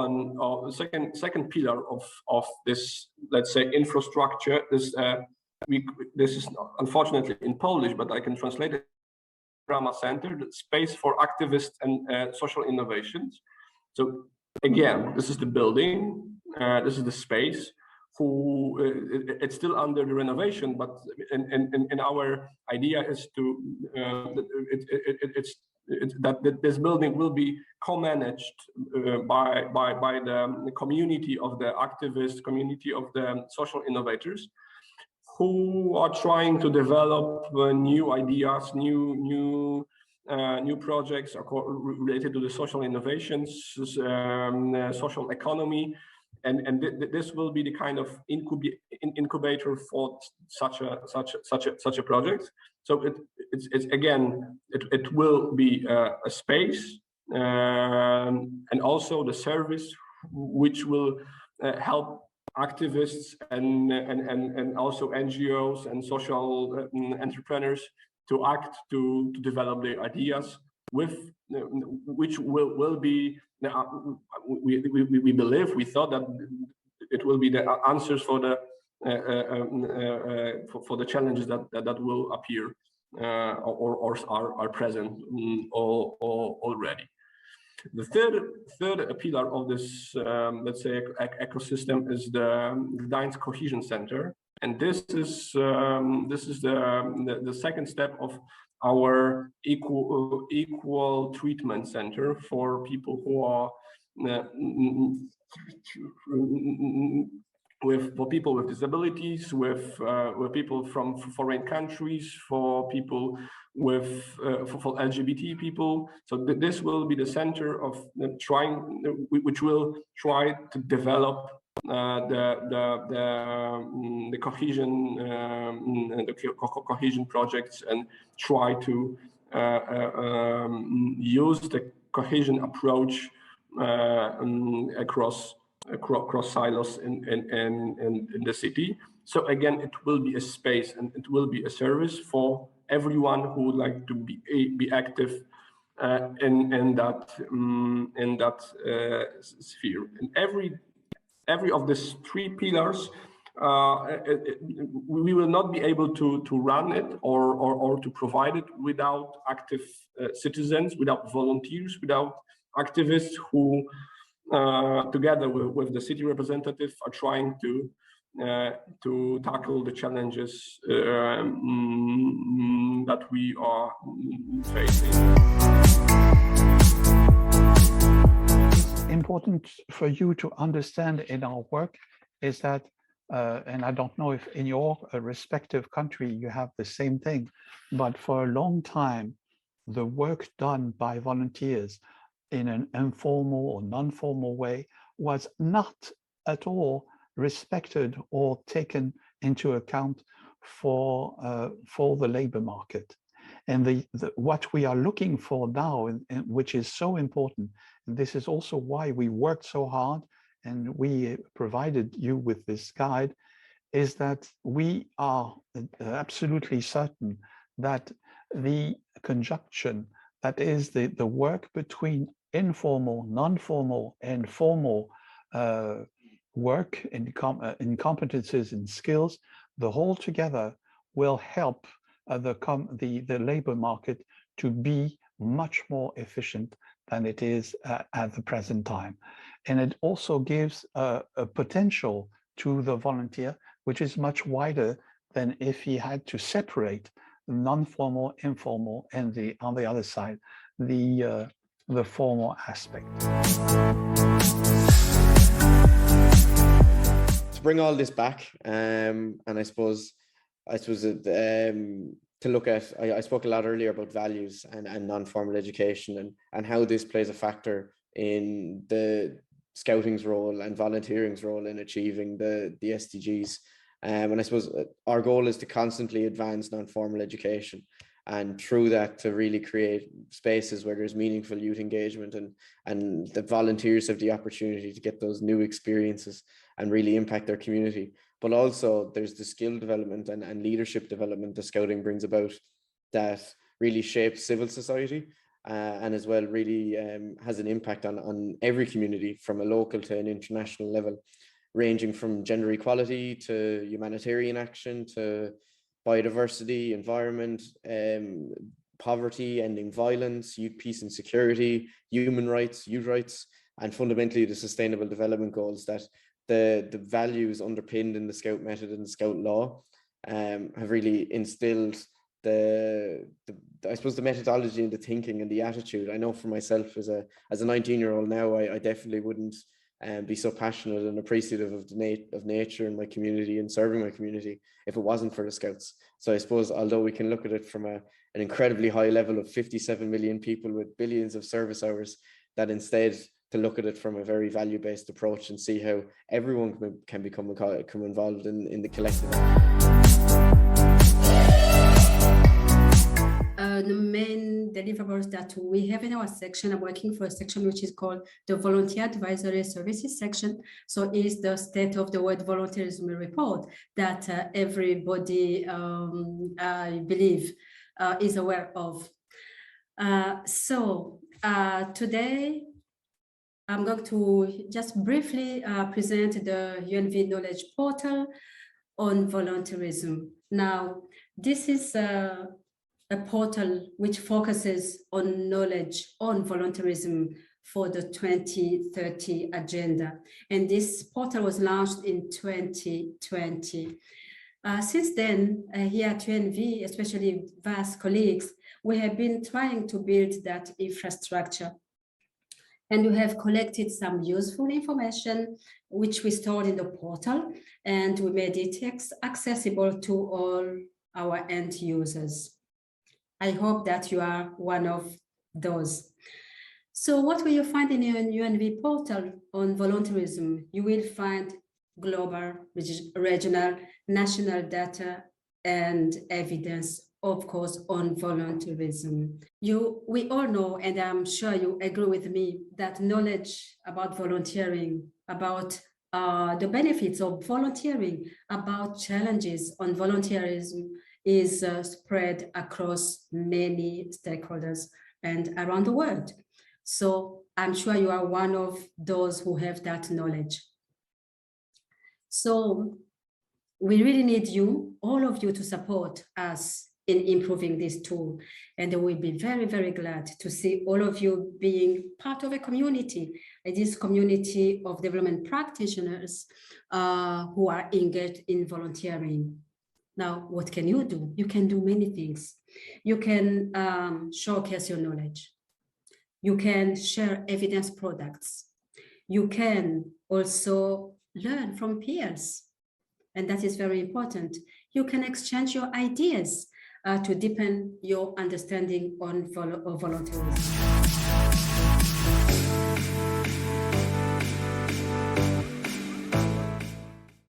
one, or second pillar of this, let's say, infrastructure. This is unfortunately in Polish, but I can translate it. Drama Center, the space for activists and social innovations. So again, this is the building, this is the space. It's still under the renovation, but in our idea is to that this building will be co-managed by the community of the activists, community of the social innovators, who are trying to develop new ideas, new projects related to the social innovations, social economy, and this will be the kind of incubator for such a project. So it's again, it will be a space and also the service which will help activists and also NGOs and social entrepreneurs to act, to develop their ideas, with which will be we believe, we thought that it will be the answers for the challenges that will appear or are present already. The third pillar of this, let's say, ecosystem is the Gdańsk Cohesion Center, and this is the second step of our equal treatment center for people who are for people with disabilities, with people from foreign countries, for people with for LGBT people. So this will be the center of which will try to develop the cohesion projects and try to use the cohesion approach across silos in the city. So again, it will be a space and it will be a service for everyone who would like to be active in that sphere. And every of these three pillars, we will not be able to run it or to provide it without active citizens, without volunteers, without activists who together with the city representative are trying to tackle the challenges that we are facing. Important for you to understand in our work is that, and I don't know if in your respective country you have the same thing, but for a long time, the work done by volunteers in an informal or non-formal way was not at all respected or taken into account for the labor market. And what we are looking for now, and which is so important, and this is also why we worked so hard and we provided you with this guide, is that we are absolutely certain that the conjunction, that is the work between informal, non-formal, and formal work in competences and skills, the whole together will help the labor market to be much more efficient than it is at the present time. And it also gives a potential to the volunteer, which is much wider than if he had to separate non-formal, informal, and on the other side, the formal aspect. To bring all this back, and I suppose to look at, I spoke a lot earlier about values and non-formal education and how this plays a factor in the scouting's role and volunteering's role in achieving the SDGs. And I suppose our goal is to constantly advance non-formal education, and through that to really create spaces where there's meaningful youth engagement and the volunteers have the opportunity to get those new experiences and really impact their community. But also there's the skill development and leadership development that scouting brings about that really shapes civil society and as well really has an impact on every community from a local to an international level, ranging from gender equality to humanitarian action to biodiversity, environment, poverty, ending violence, youth peace and security, human rights, youth rights, and fundamentally the sustainable development goals that the values underpinned in the Scout method and the Scout law have really instilled I suppose the methodology and the thinking and the attitude. I know for myself as a 19-year-old now, I definitely wouldn't be so passionate and appreciative of nature and my community and serving my community if it wasn't for the Scouts. So I suppose although we can look at it from an incredibly high level of 57 million people with billions of service hours, that instead to look at it from a very value-based approach and see how everyone can become involved in the collective. The main deliverables that we have in our section, I'm working for a section which is called the Volunteer Advisory Services section. So it's the state of the world volunteerism report that everybody, I believe, is aware of. Today, I'm going to just briefly present the UNV Knowledge Portal on volunteerism. Now, this is a portal which focuses on knowledge on volunteerism for the 2030 agenda. And this portal was launched in 2020. Since then, here at UNV, especially VAS colleagues, we have been trying to build that infrastructure. And we have collected some useful information, which we stored in the portal, and we made it accessible to all our end users. I hope that you are one of those. So what will you find in your UNV portal on volunteerism? You will find global, regional, national data and evidence, of course, on volunteerism. We all know, and I'm sure you agree with me, that knowledge about volunteering, about the benefits of volunteering, about challenges on volunteerism is spread across many stakeholders and around the world. So I'm sure you are one of those who have that knowledge. So we really need you, all of you, to support us in improving this tool. And we'll be very, very glad to see all of you being part of a community, this community of development practitioners who are engaged in volunteering. Now, what can you do? You can do many things. You can showcase your knowledge. You can share evidence products. You can also learn from peers. And that is very important. You can exchange your ideas to deepen your understanding on volunteerism.